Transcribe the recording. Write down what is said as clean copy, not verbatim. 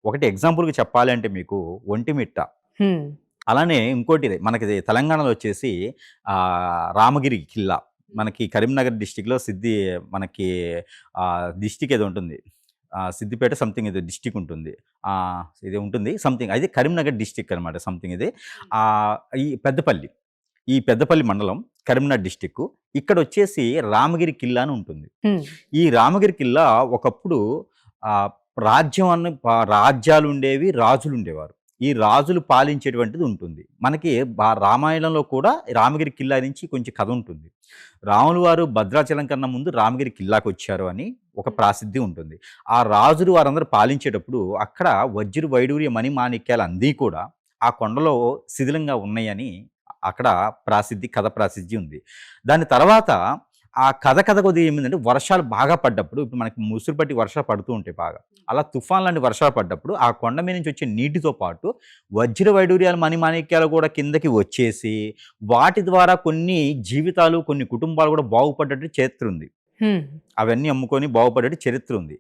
ఒకటి ఎగ్జాంపుల్‌గా చెప్పాలి అంటే మీకు ఒంటిమిట్ట. హ్మ్. అలానే ఇంకోటిది మనకిది తెలంగాణలో వచ్చేసి రామగిరి ఖిల్లా. మనకి కరీంనగర్ డిస్ట్రిక్ట్‌లో మనకి డిస్ట్రిక్ట్ ఏదో ఉంటుంది. సిద్దిపేట సంథింగ్ ఏదో డిస్ట్రిక్ట్ ఉంటుంది. ఇది ఉంటుంది సంథింగ్ అది కరీంనగర్ డిస్ట్రిక్ట్ అనమాట సంథింగ్ ఇది. ఆహ్, ఈ పెద్దపల్లి. ఈ పెద్దపల్లి మండలం కరీంనగర్ డిస్ట్రిక్కు. ఇక్కడొచ్చేసి రామగిరి ఖిల్లా అని ఉంటుంది. హ్మ్. ఈ రామగిరి ఖిల్లా ఒకప్పుడు ఆహ్, రాజ్యాలుండేవి, రాజులుండేవారు. ఈ రాజులు పాలించేటువంటిది ఉంటుంది. మనకి రామాయణంలో కూడా రామగిరి ఖిల్లా నుంచి కొంచెం కథ ఉంటుంది. రాములు వారు భద్రాచలం కన్నా ముందు రామగిరి ఖిల్లాకొచ్చారు అని ఒక ప్రాసిద్ధి ఉంటుంది. ఆ రాజులు వారందరూ పాలించేటప్పుడు అక్కడ వజ్ర, వైడూర్య, మణిమాణిక్యాలు అన్నీ కూడా ఆ కొండలో శిథిలంగా ఉన్నాయని అక్కడ కథ ప్రాసిద్ధి ఉంది. దాని తర్వాత ఆ కథ కొద్దిగా ఏమైందంటే వర్షాలు బాగా పడ్డప్పుడు ఇప్పుడు మనకి ముసురు పట్టి వర్షాలు పడుతూ ఉంటాయి బాగా. అలా తుఫాన్ లాంటి వర్షాలు పడ్డప్పుడు ఆ కొండ మీద నుంచి వచ్చే నీటితో పాటు వజ్ర వైడూర్యాలు, మణిమాణిక్యాలు కూడా కిందకి వచ్చేసి వాటి ద్వారా కొన్ని జీవితాలు, కొన్ని కుటుంబాలు కూడా బాగుపడ్డట్టు చరిత్ర ఉంది. హ్మ్. అవన్నీ అమ్ముకొని బాగుపడ్డట్టు చరిత్ర ఉంది.